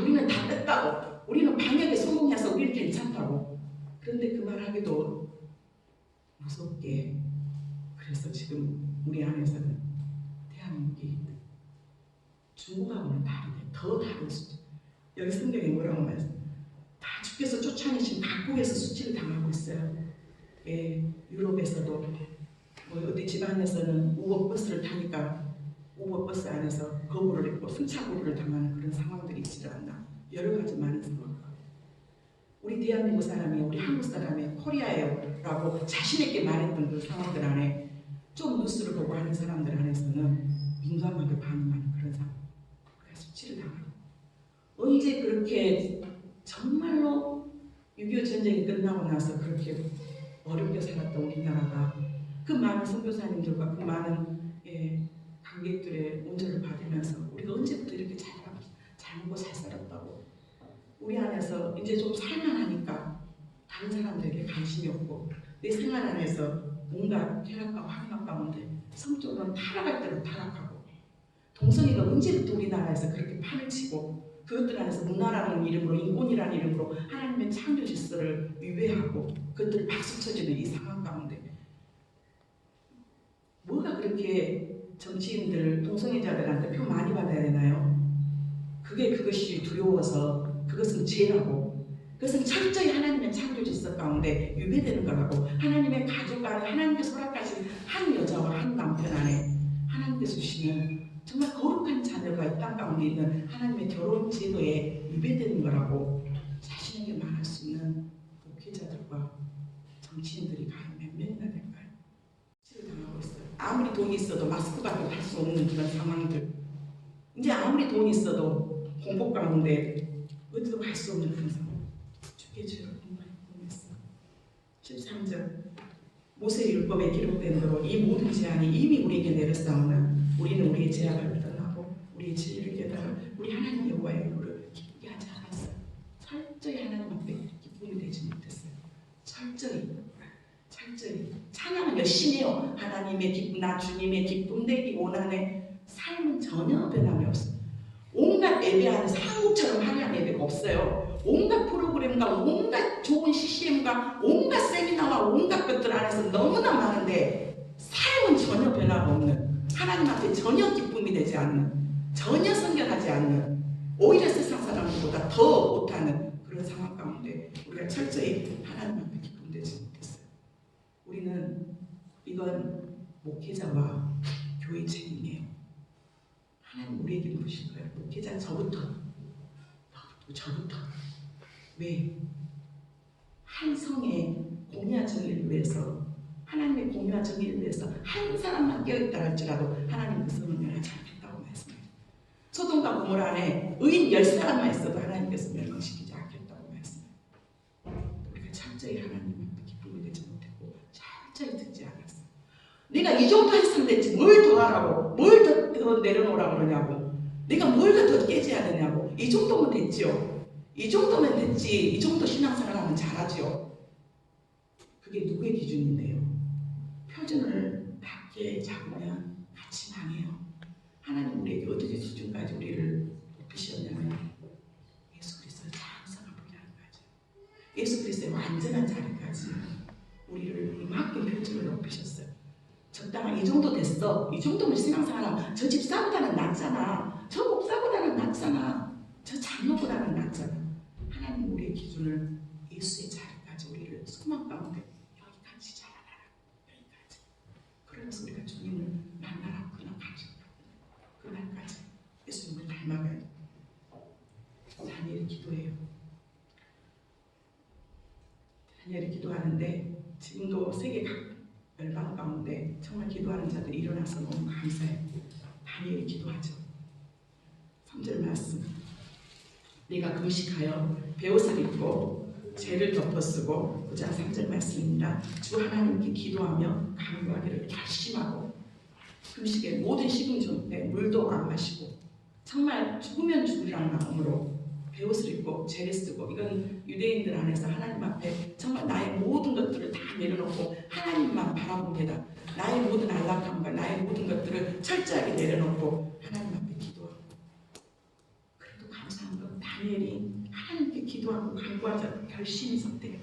우리는 다 뺐다고. 우리는 방역에 성공해서 우리는 괜찮다고. 그런데 그 말하기도 무섭게 그래서 지금 우리 안에서는 대한민국이 중국하고는 다르게 더 다른 수준. 여기 성경에 뭐라고 말했어요? 다 주께서 쫓아내신 각국에서 수치를 당하고 있어요. 유럽에서도 어디 지방에서는 우버 버스를 타니까 우버 버스 안에서 거부를 했고 승차거부를 당하는 그런 상황들이 있지 않나. 여러 가지 많은 상황. 우리 대한민국 사람이 우리 한국 사람이 코리아예요 라고 자신있게 말했던 그 상황들 안에 좀 뉴스를 보고 하는 사람들 안에서는 민감하게 반응하는 그런 상황. 그래서 수치를 당하고 언제 그렇게 정말로 6.25 전쟁이 끝나고 나서 그렇게 어렵게 살았던 우리나라가 그 많은 선교사님들과 그 많은 관객들의 온전을 받으면서 우리가 언제부터 이렇게 잘 먹고 잘 살았다고 우리 안에서 이제 좀 살만하니까 다른 사람들에게 관심이 없고 내 생활 안에서 뭔가 쾌락과 환락 가운데 성적으로는 타락할 대로 타락하고 동성애가 언제부터 우리나라에서 그렇게 판을 치고 그것들 안에서 문화라는 이름으로 인권이라는 이름으로 하나님의 창조 질서를 위배하고 그것들을 박수쳐주는 이 상황 가운데 뭐가 그렇게 정치인들, 동성애자들한테 표 많이 받아야 되나요? 그것이 두려워서 그것은 죄라고 그것은 철저히 하나님의 창조 질서 가운데 위배되는 거라고 하나님의 가족 안에 하나님께서 허락하신 한 여자와 한 남편 안에 하나님께서 주시는 정말 거룩한 자녀가 이 땅 가운데 있는 하나님의 결혼 제도에 위배되는 거라고 자신에게 말할 수 있는 목회자들과 정치인들이 과연 몇 명이나 될까요? 치를 당하고 있어요. 아무리 돈이 있어도 마스크밖에 할 수 없는 그런 상황들. 이제 아무리 돈이 있어도 공복 가운데 어디도 갈 수 없는 그런 상황. 주께 죄를 공부했어. 13절 모세의 율법에 기록된 대로 이 모든 제한이 이미 우리에게 내렸사오나 우리는 우리의 죄악을 떠나고 우리의 진리를 깨달아 우리 하나님 여호와의 이름을 기쁘게 하지 않았어요. 철저히 하나님 앞에 기쁨이 되지 못했어요. 철저히 찬양은 열심히 해요. 하나님의 기쁨, 나 주님의 기쁨 되기 원하네. 삶은 전혀 변함이 없어요. 온갖 예배 안에서 한국처럼 화려한 예배가 없어요. 온갖 프로그램과 온갖 좋은 CCM과 온갖 세미나와 온갖 것들 안에서 너무나 많은데 삶은 전혀 변화가 없는 하나님 앞에 전혀 기쁨이 되지 않는 전혀 성결하지 않는 오히려 세상 사람들보다 더 못하는 그런 상황 가운데 우리가 철저히 하나님 앞에 기쁨되지 못했어요. 우리는 이건 목회자와 교회 책임이에요. 하나님 우리에게 물으실 거예요. 목회자 저부터 왜? 한 성의 공의와 정의를 위해서 하나님의 공의와 정의를 위해서 한 사람만 깨어있다 할지라도 하나님 그 성을 멸하지 않겠다고 말씀해요. 소돔과 고모라 안에 의인 10사람만 있어도 하나님께서 멸망시키지 않겠다고 말씀해요. 우리가 철저히 하나님 앞에 기쁨이 되지 못했고 철저히 듣지 않았어요. 내가 이 정도 했으면 됐지 뭘 더 하라고 뭘 더 내려놓으라고 그러냐고 내가 뭘 더 깨져야 되냐고 이 정도면 됐지요. 이 정도면 됐지 이 정도 신앙생활 하면 잘하지요. 그게 누구의 기준인데요? 표준을 낮게 잡으면 같이 망해요. 어떻게 수준까지 우리를 높이셨냐면 예수 그리스도의 장성한 분량까지, 예수 그리스도의 완전한 자리까지 우리를 이만큼 표준을 높이셨어요. 적당한 이 정도 됐어. 이 정도면 신앙생활하면 저 집사보다는 낫잖아. 저 목사보다는 낫잖아. 저 장로보다는 낫잖아. 하나님 우리의 기준을 예수의 자리까지 우리를 소망 가운데 여기까지 자라나라. 여기까지. 그러면서 우리가 주님을 만나라. 그날까지 예수님을 닮아가야 돼. 다니엘이 기도해요. 다니엘이 기도하는데 지금도 세계 각 열방 가운데 정말 기도하는 자들이 일어나서 너무 감사해요. 다니엘이 기도하죠. 3절 말씀. 네가 금식하여 베옷을 입고 죄를 덮어쓰고, 9장 3절 말씀입니다. 주 하나님께 기도하며 간구하기를 결심하고 금식에 모든 식은 존에 물도 안 마시고 정말 죽으면 죽으라는 마음으로 베옷을 입고 죄를 쓰고, 이건 유대인들 안에서 하나님 앞에 정말 나의 모든 것들을 다 내려놓고 하나님만 바라봅니다. 나의 모든 안락함과 나의 모든 것들을 철저하게 내려놓고 하나님 앞에 기도하고, 그래도 감사한 건 다니엘이 하나님께 기도하고 간구하자 결심이 섰대요.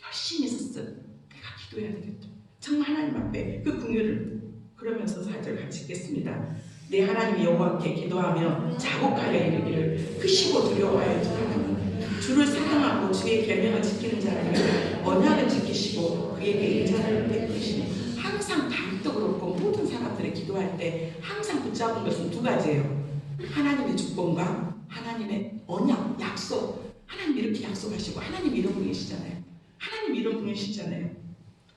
열심히 섰어요. 내가 기도해야 되겠다. 정말 하나님 앞에 그 긍휼을. 그러면서 4절 같이 읽겠습니다. 내 하나님 여호와께 기도하며 자복하여 이르기를 크시고 두려워하여 하나님 주를 사랑하고 주의 계명을 지키는 자를 언약을 지키시고 그에게 인자를 베푸시니. 항상 다윗도 그렇고 모든 사람들이 기도할 때 항상 붙잡은 것은 두 가지예요. 하나님의 주권과 하나님의 언약, 약속. 하나님 이렇게 약속하시고 하나님 이런 분이시잖아요. 하나님 이런 분이시잖아요.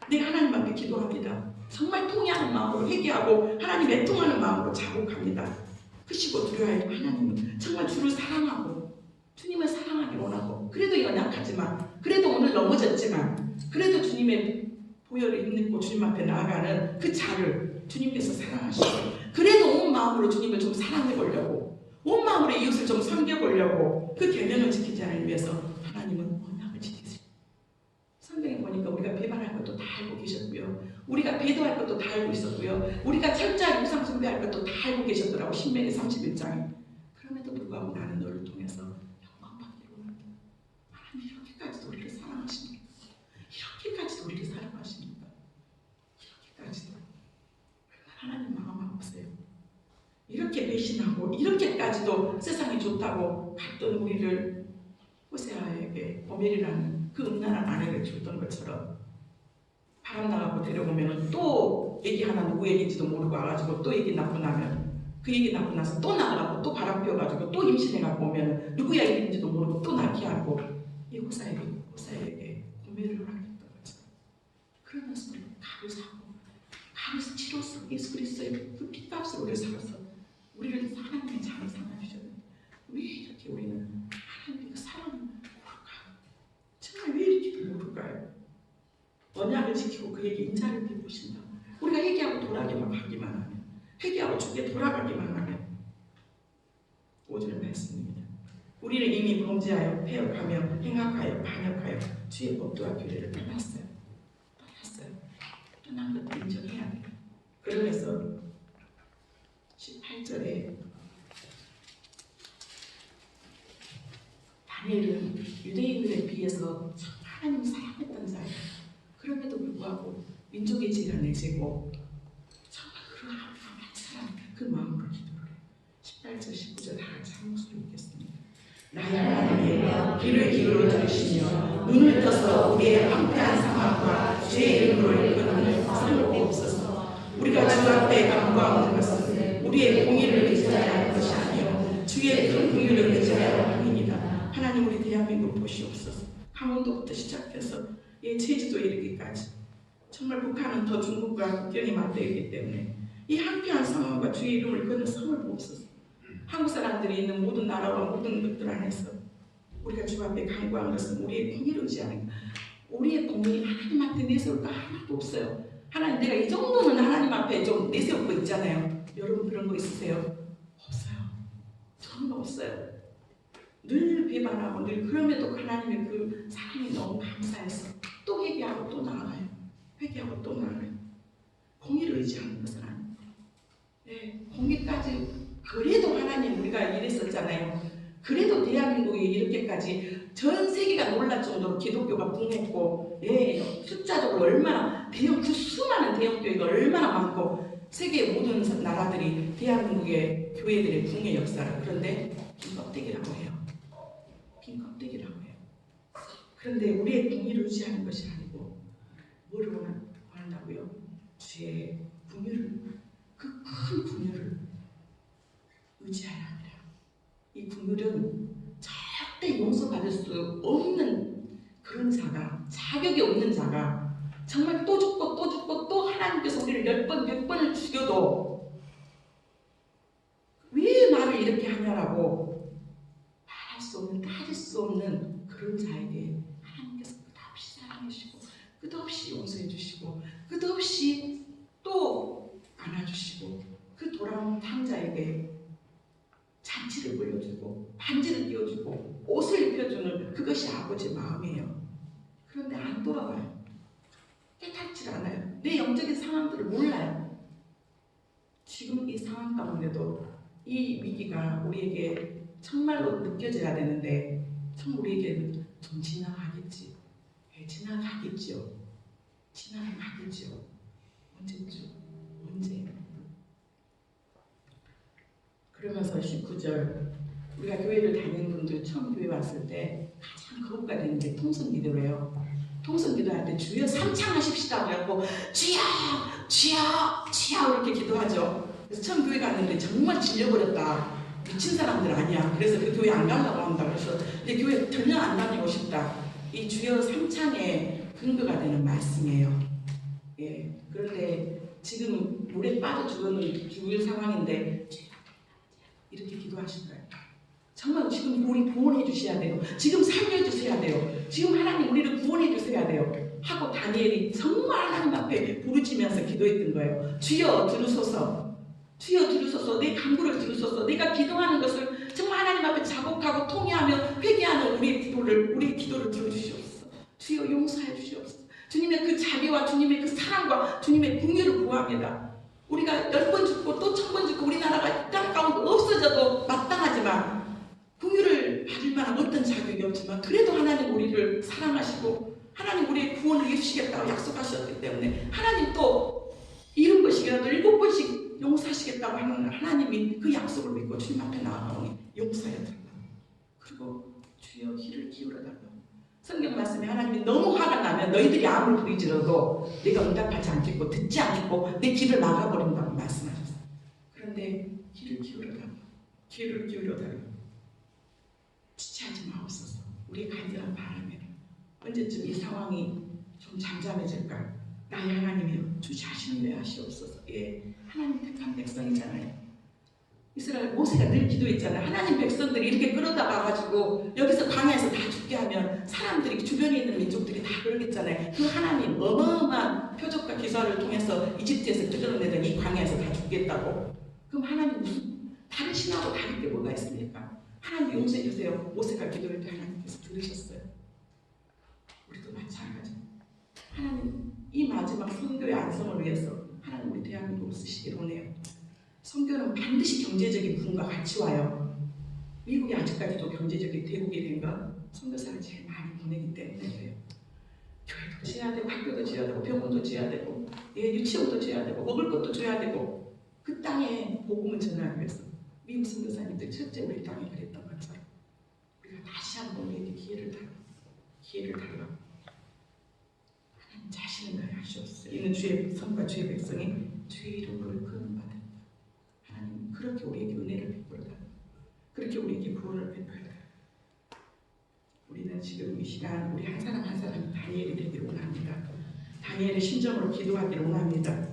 내가 하나님 앞에 기도합니다. 정말 통회하는 마음으로 회개하고 하나님 애통하는 마음으로 자복합니다. 크시고 두려워해도 하나님은 정말 주를 사랑하고 주님을 사랑하기 원하고, 그래도 연약하지만, 그래도 오늘 넘어졌지만, 그래도 주님의 보혈을 힘입고 주님 앞에 나아가는 그 자를 주님께서 사랑하시고, 그래도 온 마음으로 주님을 좀 사랑해 보려고, 온 마음으로 이웃을 좀 섬겨 보려고 그 계명을 지키지 않기 위해서 하나님은 언약을 지키세요. 성경에 보니까 우리가 배반할 것도 다 알고 계셨고요, 우리가 배도할 것도 다 알고 있었고요, 우리가 철저하게 우상 숭배할 것도 다 알고 계셨더라고. 신명기 31장에. 그럼에도 불구하고 나는 너를 통해서 영광 받기를 원한다. 하나님 이렇게까지도 우리를 사랑하십니까? 이렇게까지도 우리를 사랑하십니까? 이렇게까지도. 하나님 마음 아프세요. 이렇게 배신하고 이렇게까지도 세상이 좋다고 갔던 우리를 호세아에게 고멜이라는 그 음란한 아내를 줬던 것처럼 바람 나가고 데려오면 또 얘기 하나 누구 얘기인지도 모르고 와가지고 또 얘기 낳고 나면 그 얘기 낳고 나서 또 나가고 또 바람 피워가지고 또 임신해갖고 오면 누구 얘기인지도 모르고 또 낳게 하고, 이 호사에게 고멜을 허락했던 것처럼. 그러면서 우리가 값을 사고 값을 치러서 예수 그리스도의 그 핏값을 우리를 사서 우리를 하나님의 자로 삼아주셨는데 왜 이렇게 우리는 하나님의 그 사랑을 모를까요? 정말 왜 이렇게 모를까요? 언약을 지키고 그에게 인자를 베푸신다. 우리가 회개하고 돌아가기만 하면, 회개하고 주께 돌아가기만 하면. 5절 말씀입니다. 우리는 이미 범죄하여 패역하며 행악하여 반역하여 주의 법도와 규례를 떠났어요. 떠난 것도 인정해야 돼요. 그러면서 18절에 다니엘은 유대인들에 비해서 하나님을 사랑했던 자예요. 그럼에도 불구하고 민족의 지가 내지고 정말 그런 아름다운 사랑, 그 마음으로 기도를 해요. 18절 19절 다 같이 한 목소리 읽겠습니다. 나의 하나님의 귀를 기울여 들으시며 눈을 떠서 우리의 황폐한 상황과 죄의 이름으로 이끄는 성을 보옵소서. 우리가 주 앞에 간구하는 것은 우리의 공의를 의지하여 것이 아니요 주의 큰 공의를 의지하여 함이니이다. 하나님 우리 대한민국 보시옵소서. 강원도부터 시작해서 제주도에 이르기까지 정말 북한은 더 중국과 국경이 맞대기 때문에 이 한피한 상황과 주의 이름을 거는 성을 보옵소서. 한국 사람들이 있는 모든 나라와 모든 것들 안에서 우리가 주 앞에 간구하는 것은 우리의 공의를 의지하는, 우리의 공의 하나님한테 내세울 거 하나도 없어요. 하나님 내가 이 정도는 하나님 앞에 좀 내세우고 있잖아요. 여러분 그런 거 있으세요? 없어요. 저는 없어요. 늘 배반하고 늘 그럼에도 하나님의 그 사랑이 너무 감사해서 또 회개하고 또 나아가요. 회개하고 또 나아가요. 공의를 의지하는 것은 아닙니다. 네, 공의까지 그래도 하나님 우리가 이랬었잖아요. 그래도 대한민국이 이렇게까지 전 세계가 놀랄 정도로 기독교가 붕했고, 숫자적으로 얼마나 그 수많은 대형교회가 얼마나 많고 세계 모든 나라들이 대한민국의 교회들의 붕의 역사를, 그런데 빈 껍데기라고 해요. 빈 껍데기라고 해요. 그런데 우리의 궁의를 의지하는 것이 아니고 뭐를 원한다고요? 주의 궁유를, 그 큰 궁유를 의지하라 합니다. 이 궁유는 절대 용서받을 수 없는 그런 자가, 자격이 없는 자가 정말 또 죽고 또 죽고 또 하나님께서 우리를 10번, 100번을 죽여도 왜 나를 이렇게 하냐라고 말할 수 없는, 따질 수 없는 그런 자에게 하나님께서 끝없이 사랑해주시고 끝없이 용서해주시고 끝없이 또 안아주시고 그 돌아온 탕자에게 잔치를 보여주고 반지를 띄워주고 옷을 입혀주는 그것이 아버지의 마음이에요. 그런데 안 돌아와요. 깨닫지 않아요. 내 영적인 상황들을 몰라요. 지금 이 상황 가운데도 이 위기가 우리에게 정말로 느껴져야 되는데 참 우리에게는 좀 지나가겠지. 지나가겠지요. 지나가겠지요. 언제쯤? 언제? 그러면서 19절, 우리가 교회를 다니는 분들 처음 교회 왔을 때 가장 거부가 되는 게 통성기도래요. 통성기도할 때 주여 삼창하십시다 그래갖고 주여 주여 주여 이렇게 기도하죠. 그래서 처음 교회 갔는데 정말 질려버렸다. 미친 사람들 아니야. 그래서 그 교회 안 가려고 한다. 그래서 내 교회 전혀 안 다니고 싶다. 이 주여 삼창의 근거가 되는 말씀이에요. 그런데 지금 물에 빠져 죽을 상황인데 이렇게 기도하신 거예요. 정말 지금 우리 구원해 주셔야 돼요. 지금 살려주셔야 돼요. 지금 하나님 우리를 구원해 주셔야 돼요. 하고 다니엘이 정말 하나님 앞에 부르짖으면서 기도했던 거예요. 주여 들으소서. 주여 들으소서. 내 간구를 들으소서. 내가 기도하는 것을 정말 하나님 앞에 자복하고 통회하며 회개하는 우리의 기도를 들어주시옵소서. 주여 용서해 주시옵소서. 주님의 그 자비와 주님의 그 사랑과 주님의 긍휼을 구합니다. 우리가 10번 죽고 또 1000번 죽고 우리나라가 땅 가운데 없어져도 마땅하지만 긍휼을 받을 만한 어떤 자격이 없지만 그래도 하나님 우리를 사랑하시고 하나님 우리의 구원을 이루시겠다고 약속하셨기 때문에 하나님 또 70번씩이라도 7번씩 용서하시겠다고 하는 하나님이 그 약속을 믿고 주님 앞에 나아가오니 용서해달라. 그리고 주여 귀를 기울여달라. 성경 말씀에 하나님이 너무 화가 나면 너희들이 아무리 부르짖어도 내가 응답하지 않겠고 듣지 않겠고 내 귀를 막아버린다고 말씀하셨어요. 그런데 귀를 기울여달라. 귀를 기울여달라. 지체하지 마옵소서. 우리의 간절한 바람에 언제쯤 이 상황이 좀 잠잠해질까? 나의 하나님이여 주 자신을 내하시옵소서. 하나님 택한 백성이잖아요. 이스라엘 모세가 늘 기도했잖아요. 하나님 백성들이 이렇게 끌어다가가지고 여기서 광야에서 다 죽게 하면 사람들이 주변에 있는 민족들이 다 그러겠잖아요. 그 하나님 어마어마한 표적과 기사를 통해서 이집트에서 끌어내던 이 광야에서 다 죽겠다고. 그럼 하나님 무슨 다른 신하고 다를 게 뭐가 있습니까? 하나님 용서해 주세요. 모세가 기도할 때 하나님께서 들으셨어요. 우리도 마찬가지. 하나님 이 마지막 선교의 안성을 위해서 하나님 우리 대한민국을 쓰시길 원해요. 선교는 반드시 경제적인 부분과 같이 와요. 미국이 아직까지도 경제적인 대국이 된 건 선교사를 제일 많이 보내기 때문에 그래요. 교회도 지어야 되고 학교도 지어야 되고 병원도 지어야 되고 유치원도 지어야 되고 먹을 것도 줘야 되고 그 땅에 복음을 전하기 위해서 미국 선교사님들 첫째 우리 땅에 그랬던 것처럼 우리가 다시 한번 우리에게 기회를 달라. 하나님 자신을 나하시옵소서. 이는 주의 성과 주의 백성이 주의 이름으로 거듭받아 하나님 그렇게 우리에게 은혜를 베풀어달라. 그렇게 우리에게 구원을 베풀어달라. 우리는 지금 이 시간 우리 한 사람 한 사람이 다니엘이 되기를 원합니다. 다니엘의 심정으로 기도하기를 원합니다.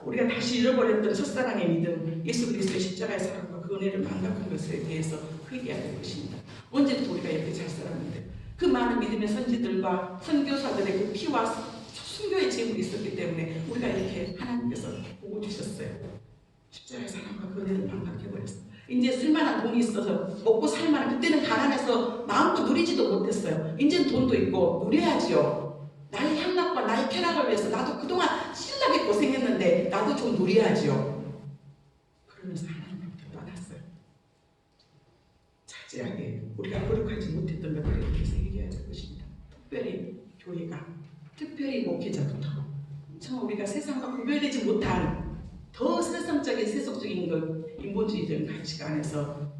우리가 다시 잃어버렸던 첫사랑의 믿음, 예수 그리스도의 십자가의 사랑과 그 은혜를 망각한 것에 대해서 회개해야 될 것입니다. 언제부터 우리가 이렇게 잘 살았는데 그 많은 믿음의 선지들과 선교사들의 그 피와 순교의 재물이 있었기 때문에 우리가 이렇게 하나님께서 보고 주셨어요. 십자가의 사랑과 그 은혜를 망각해버렸어요. 이제 쓸만한 돈이 있어서 먹고 살만한, 그때는 가난해서 마음껏 누리지도 못했어요. 이제는 돈도 있고 누려야지요. 나의 향락과 나의 쾌락을 위해서 나도 그동안 신나게 고생했는데 나도 좀 누려야지요. 그러면서 하나님부터 떠났어요. 철저하게 우리가 거룩하지 못했던 것들에 대해서 얘기해야 될 것입니다. 특별히 교회가, 특별히 목회자부터 정말 우리가 세상과 구별되지 못한 더 세상적인 세속적인 것, 인본주의적인 가치관에서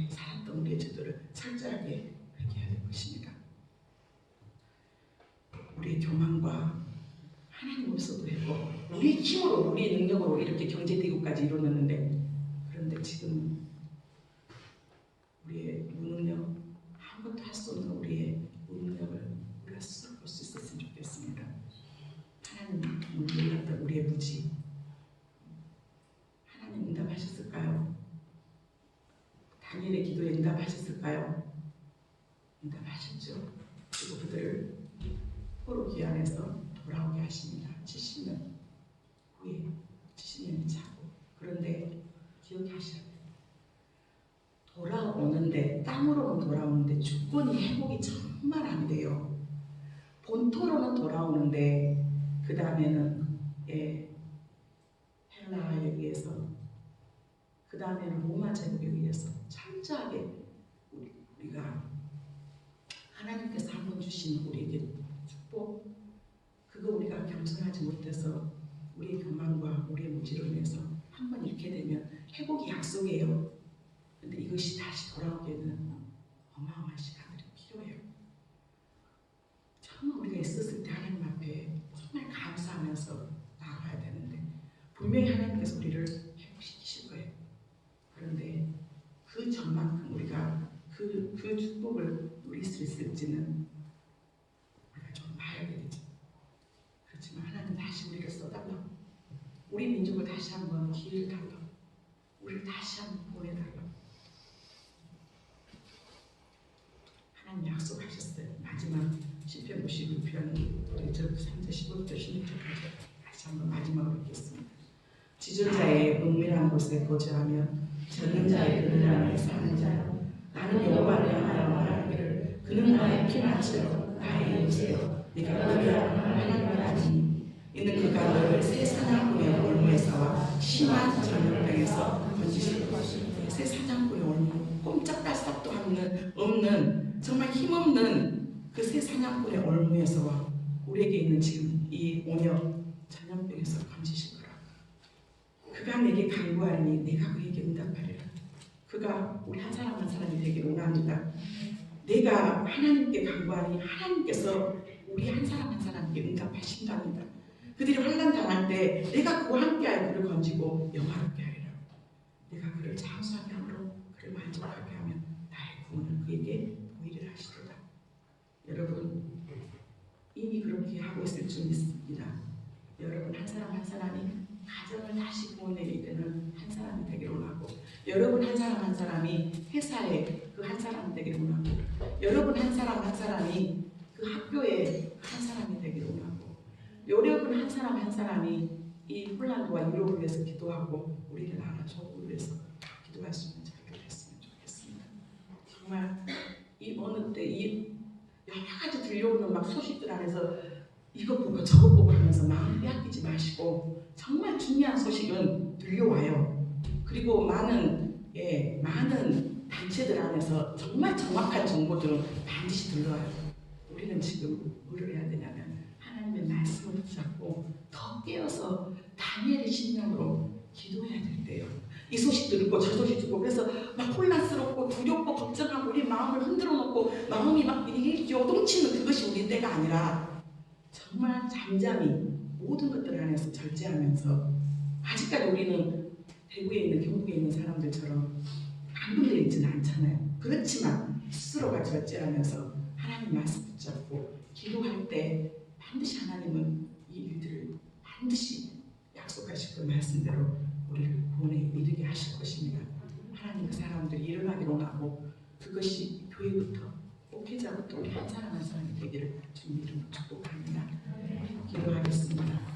살았던 우리의 제도를 철저하게 회개해야 될 것입니다. 우리의 교만과 하나님 없어도 되고 우리 힘으로, 우리 능력으로 이렇게 경제 대국까지 이루었는데, 그런데 지금 우리의 무능력, 아무것도 할 수 없는 우리의 무능력을 우리가 스스로 볼 수 있었으면 좋겠습니다. 하나님을 몰랐던 우리의 무지, 하나님 응답하셨을까요? 다니엘의 기도에 응답하셨을까요? 응답하셨죠. 그리고 그들을 포로 귀환해서 돌아오게 하십니다. 70년 후에, 70년이 차고. 그런데 기억하셔야 돼요. 돌아오는데, 땅으로는 돌아오는데 주권이 회복이 정말 안 돼요. 본토로는 돌아오는데 그 다음에는 헬라에 의해서, 그 다음에는 로마 제국에 의해서 철저하게 우리가 하나님께서 한번 주신 우리에게 축복, 그거 우리가 겸손하지 못해서 우리의 교만과 우리의 무지로 인해서 한번 이렇게 되면 회복이 약속이에요. 근데 이것이 다시 돌아오기에는 어마어마한 시간들이 필요해요. 정말 우리가 있었을 때 하나님 앞에 정말 감사하면서 나아가야 되는데, 분명히 하나님께서 우리를 회복시키실 거예요. 그런데 그 전만큼 우리가 그 축복을 누릴 수 있을지는 우리가 좀 봐야 되겠죠. 그렇지만 하나님 다시 우리를 써달라고, 우리 민족을 다시 한번 기회를 달라고, 우리를 다시 한번 보내달라고 하나님 약속하셨어요. 마지막 시편 56편 우리 3절 15절 16절까지 다시 한번 마지막으로 읽겠습니다. 지존자의 은밀한 곳에 거주하며 젖는 자의 그늘 아래 사는 자여, 나는 여호와를 향하여 말하기를 그는 나의 피난처요 나의 요새요 네가 그리하여 하나님을 아니. 이는 그가 너를 새 사냥꾼의 올무에서와 심한 전염병에서 건지실 것이니, 새 사냥꾼의 올무, 꼼짝달싹도 없는 정말 힘없는 그 새 사냥꾼의 올무에서와 우리에게 있는 지금 이 온역 전염병에서 건지실 거라. 그가 내게 간구하니 내가 그에게 응답하리라. 그가 우리 한 사람 한 사람이 되기를 원합니다. 내가 하나님께 간구하니 하나님께서 우리 한 사람 한 사람에게 응답하신답니다. 그들이 환난 당할 때 내가 그와 함께하여 그를 건지고 영화롭게 하리라. 내가 그를 장수하게 함으로 그를 만족하게 하면 나의 구원을 그에게 보이리라 하시도다. 여러분 이미 그렇게 하고 있을 줄 믿습니다. 여러분 한 사람 한 사람이 가정을 다시 구원에 이르는 한 사람이 되기를 원하고, 여러분 한 사람 한 사람이 회사에 그 한 사람이 되기를 원하고, 여러분 한 사람 한 사람이 그 학교에 한 사람이 되기를 원하고, 여러분 한 사람 한 사람이 이 폴란드와 유럽을 위해서 기도하고 우리를 나라 조국을 위해서 기도할 수 있는 자리가 됐으면 좋겠습니다. 정말 이 어느 때 이 여러 가지 들려오는 막 소식들 안에서 이것 보고 저것 보고 하면서 마음 빼앗기지 마시고, 정말 중요한 소식은 들려와요. 그리고 많은 단체들 안에서 정말 정확한 정보들은 반드시 들려와요. 우리는 지금 뭐를 해야 되냐면 하나님의 말씀을 붙잡고 더 깨어서 다니엘의 심령으로 기도해야 될 때요. 이 소식 듣고 저 소식 듣고 그래서 막 혼란스럽고 두렵고 걱정하고 우리 마음을 흔들어 놓고 마음이 막 요동치는 그것이 우리 때가 아니라, 정말 잠잠히 모든 것들 안에서 절제하면서, 아직까지 우리는 대구에 있는 경북에 있는 사람들처럼 안분되어 있지는 않잖아요. 그렇지만 스스로가 절제하면서 하나님 말씀 붙잡고 기도할 때 반드시 하나님은 이 일들을 반드시 약속하실 그 말씀대로 우리를 구원에 이르게 하실 것입니다. 하나님 그 사람들이 일어나기를 원하고, 그것이 교회부터 목회자부터 우리 한 사람 한 사람이 되기를 주님 이름으로 축복합니다. 기도하겠습니다.